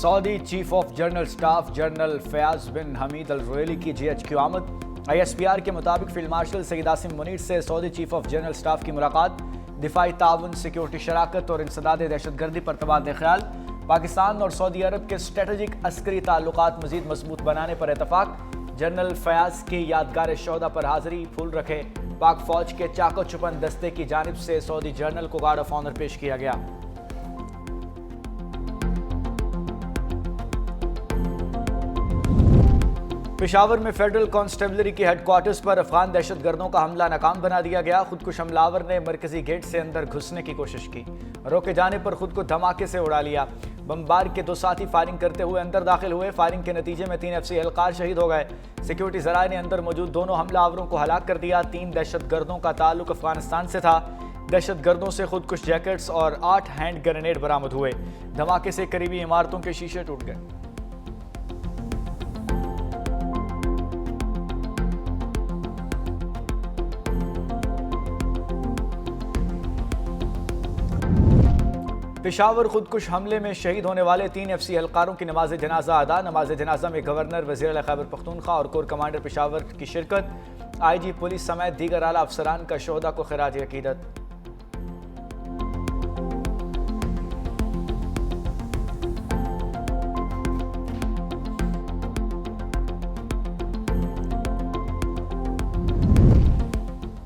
Saudi chief of general staff general Fayyaz bin Hamid Al Ruwaili की GHQ आमद। ISPR के मुताबिक field marshal Syed Asim Munir से Saudi chief of general staff की मुलाकात। दिफाई ताउन, सिक्योरिटी शराकत और इंसदाद दहशतगर्दी पर तबादला ख्याल। पाकिस्तान और सऊदी अरब के स्ट्रेटजिक अस्करी ताल्लुकात मजीद मजबूत बनाने पर इतफाक। जनरल फयाज की यादगार शोहदा पर हाजिरी, फूल रखे। पाक फौज के चाको चुपन दस्ते की जानिब से सऊदी जनरल को गार्ड ऑफ ऑनर पेश किया गया। पेशावर में फेडरल कांस्टेबलरी के हेडक्वार्टर्स पर अफगान दहशतगर्दों का हमला नाकाम बना दिया गया। खुदकुश हमलावर ने मरकजी गेट से अंदर घुसने की कोशिश की, रोके जाने पर खुद को धमाके से उड़ा लिया। बमबार के दो साथी फायरिंग करते हुए अंदर दाखिल हुए। फायरिंग के नतीजे में 3 FC एहलकार शहीद हो गए। सिक्योरिटी जराये ने अंदर मौजूद दोनों हमलावरों को हलाक कर दिया। 3 दहशतगर्दों का ताल्लुक अफगानिस्तान से था। दहशतगर्दों से खुदकुश जैकेट्स और 8 हैंड ग्रेनेड बरामद हुए। धमाके से करीबी इमारतों के शीशे टूट गए। पेशावर खुदकुश हमले में शहीद होने वाले 3 FC एहलकारों की नमाज जनाजा अदा। नमाज जनाजा में गवर्नर, वज़ीर खैबर पख्तूनख्वा और कोर कमांडर पेशावर की शिरकत। IG पुलिस समेत दीगर आला अफसरान का शोहदा को खिराज अकीदत।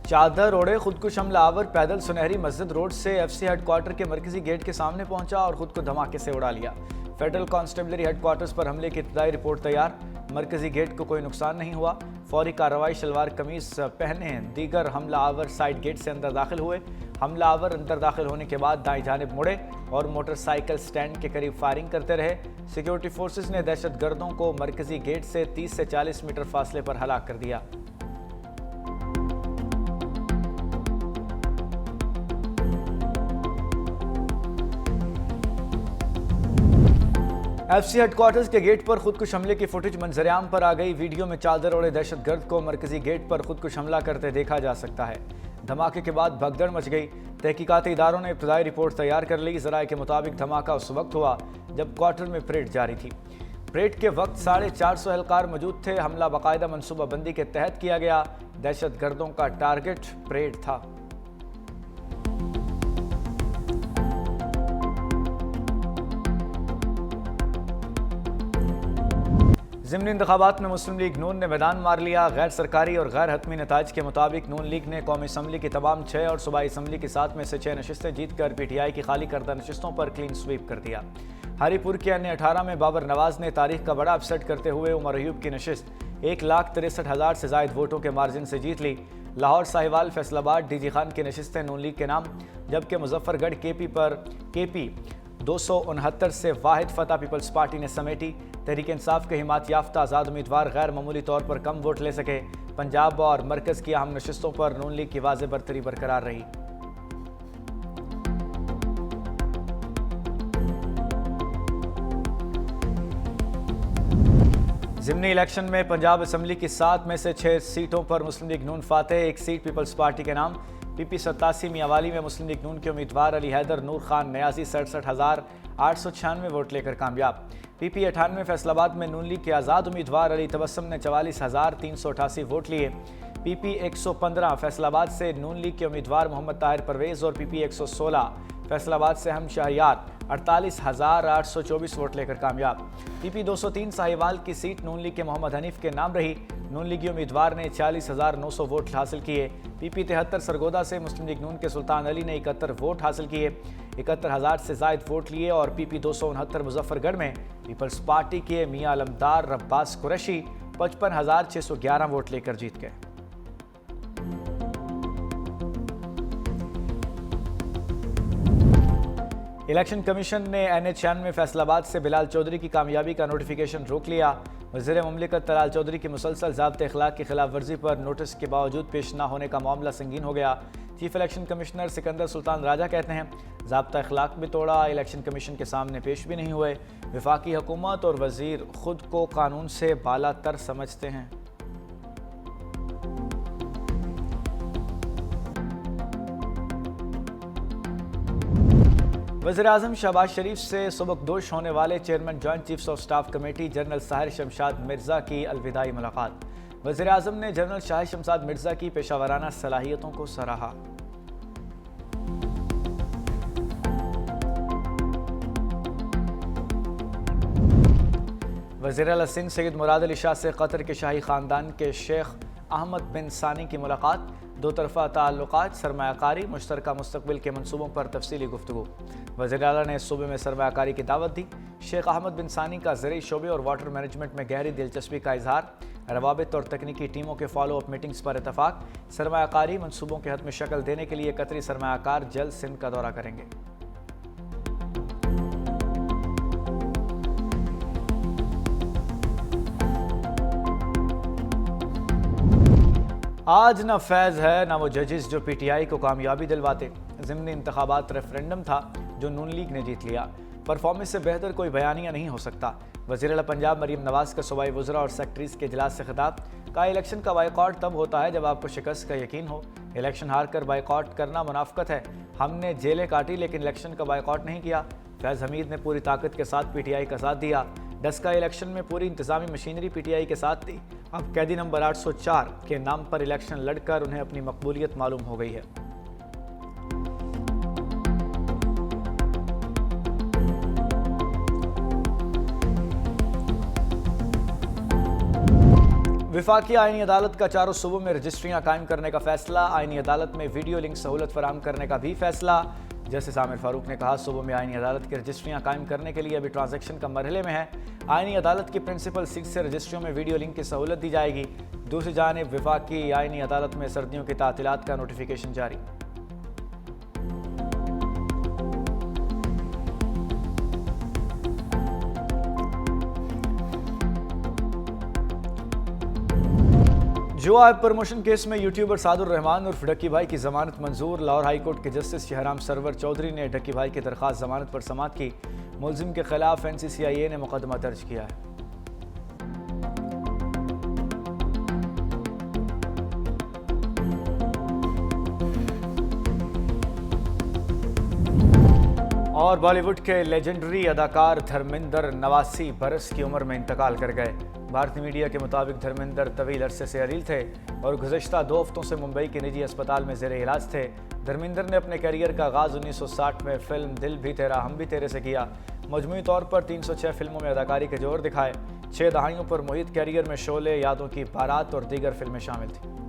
चादर ओढ़े खुदकुश हमलावर पैदल सुनहरी मस्जिद रोड से FC हेडक्वार्टर के मरकजी गेट के सामने पहुंचा और खुद को धमाके से उड़ा लिया। फेडरल कांस्टेबलरी हेडक्वार्टर्स पर हमले की इब्तदाई रिपोर्ट तैयार। मरकजी गेट को कोई नुकसान नहीं हुआ। फौरी कार्रवाई, शलवार कमीज पहने दीगर हमलावर साइड गेट से अंदर दाखिल हुए। हमलावर अंदर दाखिल होने के बाद दाएं जानिब मुड़े और मोटरसाइकिल स्टैंड के करीब फायरिंग करते रहे। सिक्योरिटी फोर्सेज ने दहशतगर्दों को मरकजी गेट से 30 से 40 मीटर फासले पर हलाक कर दिया। FC हेडक्वार्टर्स के गेट पर खुदकुश हमले की फुटेज मंजरेआम पर आ गई। वीडियो में चादर ओढ़े दहशतगर्द को मरकजी गेट पर खुदकुश हमला करते देखा जा सकता है। धमाके के बाद भगदड़ मच गई। तहकीकाती इदारों ने इब्तदाई रिपोर्ट तैयार कर ली। ज़राए के मुताबिक धमाका उस वक्त हुआ जब क्वार्टर में परेड जारी थी। परेड के वक्त 450 एहलकार मौजूद थे। हमला बाकायदा मनसूबाबंदी के तहत किया गया। दहशतगर्दों का टारगेट परेड था। ज़िमनी इंतखाबात में मुस्लिम लीग नून ने मैदान मार लिया। गैर सरकारी और गैर हतमी नताइज के मुताबिक नून लीग ने कौमी असम्बली की तमाम 6 और सूबाई असम्बली की 7 में से 6 नशिस्तें जीतकर PTI की खाली करदा नशिस्तों पर क्लीन स्वीप कर दिया। हरीपुर के अन्य 18 में बाबर नवाज ने तारीख का बड़ा अपसेट करते हुए उमर अयूब की नशिस्त 1,63,000 से जायद वोटों के मार्जिन से जीत ली। लाहौर, साहिवाल, फैसलाबाद, DG खान की नशिस्तें नून लीग के नाम, जबकि मुजफ्फरगढ़ KP 269 से वाहिद फतह पीपल्स पार्टी ने समेटी। तहरीक इंसाफ के हिमायत याफ्ता आज़ाद उम्मीदवार गैर मामूली तौर पर कम वोट ले सके। पंजाब और मरकज़ की अहम नशिस्तों पर नून लीग की वाज़ेह बरतरी बरकरार रही। ज़िमनी इलेक्शन में पंजाब असम्बली की 7 में से 6 सीटों पर मुस्लिम लीग नून फातेह। 1 सीट पीपल्स पार्टी के नाम। PP 87 मियांवाली में मुस्लिम लीग नून के उम्मीदवार अली हैदर नूर खान न्याजी 67,896 वोट लेकर कामयाब। PP 98 फैसलाबाद में नून लीग के आज़ाद उम्मीदवार अली तबस्सुम ने 44,388 वोट लिए। PP 115 फैसलाबाद से नून लीग के उम्मीदवार मोहम्मद ताहिर परवेज़ और PP 116 फैसलाबाद से हम शहरियार 48,824 वोट लेकर कामयाब। PP 203 साहिवाल की सीट नून लीग के मोहम्मद हनीफ के नाम रही। नून लीगी उम्मीदवार ने 46,900 वोट हासिल किए। PP 73 सरगोदा से मुस्लिम लीग नून के सुल्तान अली ने 71 वोट हासिल किए। 71,000 से जायद वोट लिए। और PP 269 मुजफ्फरगढ़ में पीपल्स पार्टी के मियां अलमदार अब्बास कुरैशी 55,611 वोट लेकर जीत गए। इलेक्शन कमीशन ने NH में फैसलाबाद से बिलाल चौधरी की कामयाबी का नोटिफिकेशन रोक लिया। वज़ीर मुमलिकत तलाल चौधरी की मुसलसल ज़ाब्ते अखलाक की खिलाफ वर्जी पर नोटिस के बावजूद पेश न होने का मामला संगीन हो गया। Chief election commissioner Sikandar Sultan Raja कहते हैं, ज़ाब्ता अखलाक भी तोड़ा, इलेक्शन कमीशन के सामने पेश भी नहीं हुए। वफाकी हुकूमत और वज़ीर खुद को कानून से बालातर समझते हैं। वज़ीर-ए-आज़म शहबाज शरीफ से सुबकदोश होने वाले chairman joint chiefs of staff committee general Sahir Shamshad Mirza की अलविदाई मुलाकात। वज़ीर-ए-आज़म ने जनरल साहिर शमशाद मिर्ज़ा की पेशावराना सलाहियतों को सराहा। वज़ीर आला सिंध सैयद मुराद अली शाह से कतर के शाही ख़ानदान के शेख अहमद बिन सानी की मुलाकात। दो तरफ़ा ताल्लुक़ात, सरमायाकारी, मुश्तरका मुस्तक़बिल के मनसूबों पर तफसीली गुफ्तगू। वज़ीर आला ने सूबे में सरमायाकारी की दावत दी। शेख अहमद बिन सानी का ज़रई शोबे और वाटर मैनेजमेंट में गहरी दिलचस्पी का इजहार। रवाबित और तकनीकी टीमों के फॉलो अप मीटिंग्स पर इतफाक़। सरमायाकारी मनसूबों के हतमी शक्ल देने के लिए कतरी सरमायाकार जल्द सिंध का दौरा करेंगे। आज न फैज़ है न वो जजेस जो PTI को कामयाबी दिलवाते। ज़िमनी इंतखाबात रेफरेंडम था जो नून लीग ने जीत लिया। परफॉर्मेंस से बेहतर कोई बयानिया नहीं हो सकता। वज़ीर आला पंजाब मरीम नवाज़ का सूबाई वज़रा और सेक्रेटरीज़ के इजलास से खिताब। कहा, इलेक्शन का बाइकॉट तब होता है जब आपको शिकस्त का यकीन हो। इलेक्शन हार कर बाइकॉट करना मुनाफकत है। हमने जेलें काटी लेकिन इलेक्शन का बाइकॉट नहीं किया। फैज़ हमीद ने पूरी ताकत के साथ PTI का साथ दिया। डस्का इलेक्शन में पूरी इंतजामी मशीनरी PTI के साथ थी। अब कैदी नंबर 804 के नाम पर इलेक्शन लड़कर उन्हें अपनी मकबूलियत मालूम हो गई है। वफाकी आईनी अदालत का चारों सूबों में रजिस्ट्रियां कायम करने का फैसला। आईनी अदालत में वीडियो लिंक सहूलत फराहम करने का भी फैसला। जस्टिस आमिर फारूक ने कहा, सूबों में आईनी अदालत की रजिस्ट्रियां कायम करने के लिए अभी ट्रांजैक्शन का मरहले में है। आईनी अदालत की प्रिंसिपल सीट से रजिस्ट्रियों में वीडियो लिंक की सहूलत दी जाएगी। दूसरी जानिब वफाकी आईनी अदालत में सर्दियों की तातीलात का नोटिफिकेशन जारी। जुआ ऐप प्रमोशन केस में यूट्यूबर सादुर रहमान उर्फ डक्की भाई की जमानत मंजूर। लाहौर हाई कोर्ट के जस्टिस शहराम सरवर चौधरी ने डक्की भाई की दरख्वास्त जमानत पर समाअत की। मुलजिम के खिलाफ NCCIA ने मुकदमा दर्ज किया है। और बॉलीवुड के लेजेंडरी अदाकार धर्मेंद्र 89 बरस की उम्र में इंतकाल कर गए। भारतीय मीडिया के मुताबिक धर्मेंद्र तवील अरसे से अरील थे और गुज़श्ता 2 हफ्तों से मुंबई के निजी अस्पताल में ज़ेरे इलाज थे। धर्मेंद्र ने अपने करियर का आगाज़ 1960 में फिल्म दिल भी तेरा हम भी तेरे से किया। मजमूई तौर पर 306 फिल्मों में अदाकारी के जोर दिखाए। 6 दहाइयों पर मुहित करियर में शोले, यादों की बारात और दीगर फिल्में शामिल थीं।